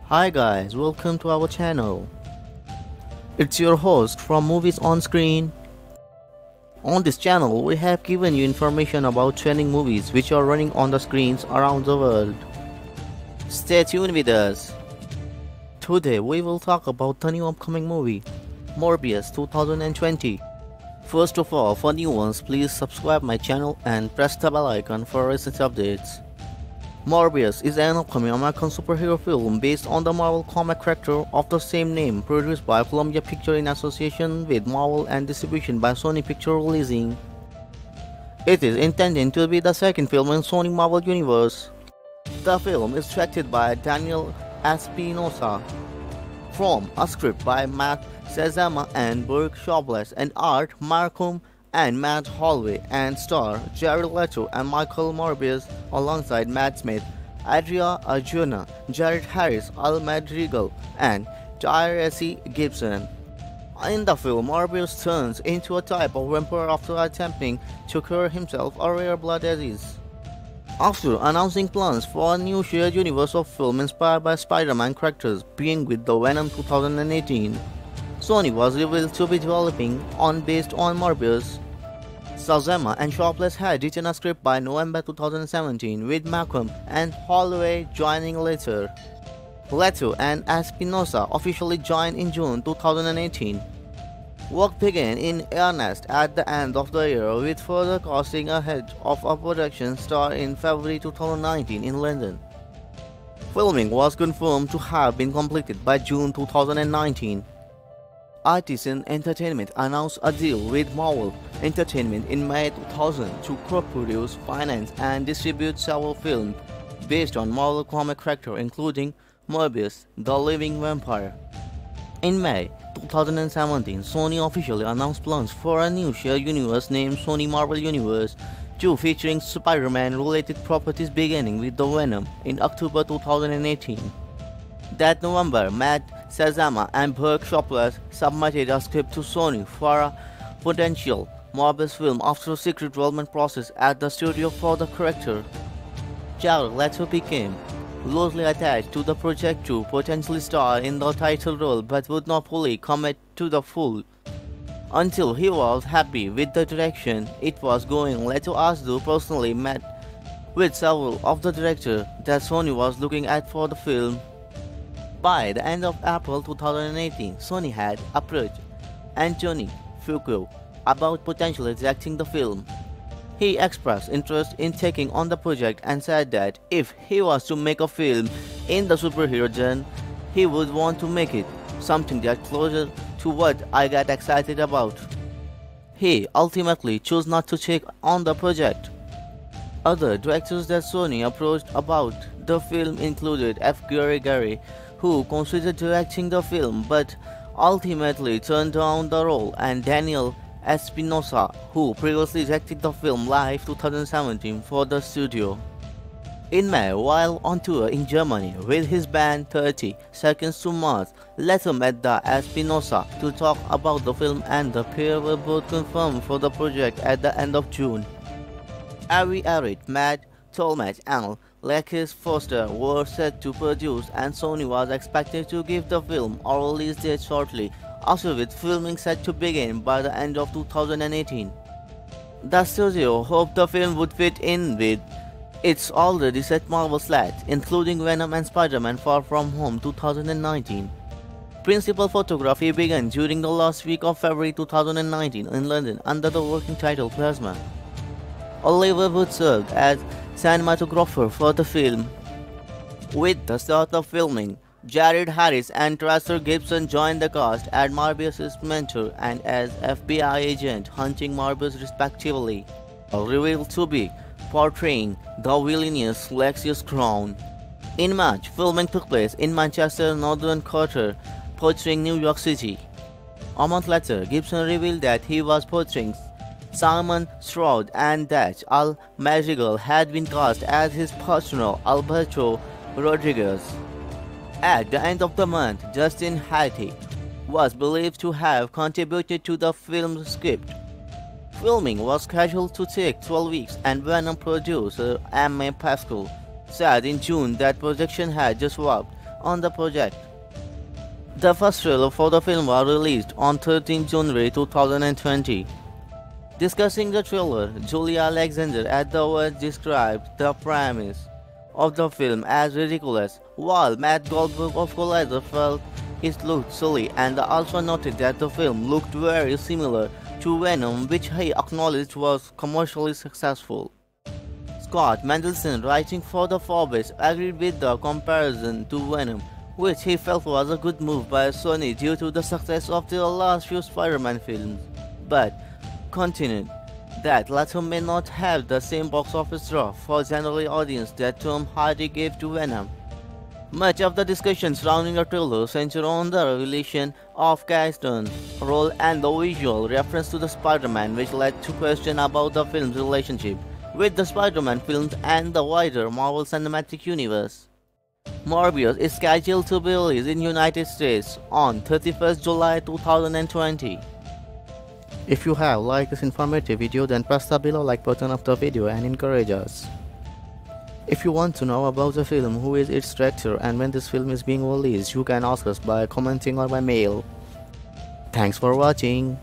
Hi guys, welcome to our channel. It's your host from Movies on Screen. On this channel, we have given you information about trending movies which are running on the screens around the world. Stay tuned with us. Today we will talk about the new upcoming movie, Morbius 2020. First of all, for new ones, please subscribe my channel and press the bell icon for recent updates. Morbius is an upcoming American superhero film based on the Marvel comic character of the same name, produced by Columbia Pictures in association with Marvel and distribution by Sony Pictures Releasing. It is intended to be the second film in Sony Marvel Universe. The film is directed by Daniel Espinosa, from a script by Matt Sazama and Burke Shopless, and art Markham and Matt Holloway, and star Jared Leto and Michael Morbius alongside Matt Smith, Adria Arjuna, Jared Harris, Al Madrigal, and Tyrese Gibson. In the film, Morbius turns into a type of vampire after attempting to cure himself a rare blood disease. After announcing plans for a new shared universe of film inspired by Spider-Man characters being with the Venom 2018, Sony was revealed to be developing based on Morbius. Sazama and Shopless had written a script by November 2017, with Malcolm and Holloway joining later. Leto and Espinosa officially joined in June 2018. Work began in earnest at the end of the year, with further casting ahead of a production start in February 2019 in London. Filming was confirmed to have been completed by June 2019. Artisan Entertainment announced a deal with Marvel Entertainment in May 2000 to co-produce, finance, and distribute several films based on Marvel comic character, including Morbius, the Living Vampire. In May 2017, Sony officially announced plans for a new shared universe named Sony Marvel Universe 2, featuring Spider-Man-related properties beginning with the Venom in October 2018. That November, Matt Sazama and Burke Shopless submitted a script to Sony for a potential Morbius film after a secret development process at the studio for the character. Jared Leto became loosely attached to the project to potentially star in the title role, but would not fully commit to the full until he was happy with the direction it was going. Leto also personally met with several of the directors that Sony was looking at for the film. By the end of April 2018, Sony had approached Anthony Fuqua about potentially directing the film. He expressed interest in taking on the project and said that if he was to make a film in the superhero genre, he would want to make it something that's closer to what I get excited about. He ultimately chose not to take on the project. Other directors that Sony approached about the film included F. Gary, who considered directing the film but ultimately turned down the role, and Daniel Espinosa, who previously directed the film Live 2017 for the studio. In May, while on tour in Germany with his band 30 Seconds to Mars, Leto met the Espinosa to talk about the film, and the pair were both confirmed for the project at the end of June. Avi Arad, Matt Tolmach, and Lakis Foster were set to produce, and Sony was expected to give the film a release date shortly after, with filming set to begin by the end of 2018. The studio hoped the film would fit in with its already set Marvel slate, including Venom and Spider-Man Far From Home 2019. Principal photography began during the last week of February 2019 in London under the working title Plasma. Oliver Wood served as cinematographer for the film. With the start of filming, Jared Harris and Tyrese Gibson joined the cast as Morbius' mentor and as FBI agent hunting Morbius respectively, revealed to be portraying the villainous Lexius Crown. In March, filming took place in Manchester, Northern Quarter, portraying New York City. A month later, Gibson revealed that he was portraying Simon Stroud and that Al Madrigal had been cast as his partner Alberto Rodriguez. At the end of the month, Justin Hattie was believed to have contributed to the film's script. Filming was scheduled to take 12 weeks, and Venom producer M.A. Pascal said in June that production had just wrapped on the project. The first trailer for the film was released on 13 January 2020. Discussing the trailer, Julia Alexander at The Verge described the premise of the film as ridiculous, while Matt Goldberg of Collider felt it looked silly and also noted that the film looked very similar to Venom, which he acknowledged was commercially successful. Scott Mendelson, writing for the Forbes, agreed with the comparison to Venom, which he felt was a good move by Sony due to the success of their last few Spider-Man films, but continued that latter may not have the same box office draw for general audience that Tom Hardy gave to Venom. Much of the discussion surrounding the trailer centered on the revelation of Gaston's role and the visual reference to the Spider-Man, which led to questions about the film's relationship with the Spider-Man films and the wider Marvel Cinematic Universe. Morbius is scheduled to be released in United States on 31st July 2020. If you have liked this informative video, then press the below like button of the video and encourage us. If you want to know about the film, who is its director and when this film is being released, you can ask us by commenting or by mail. Thanks for watching.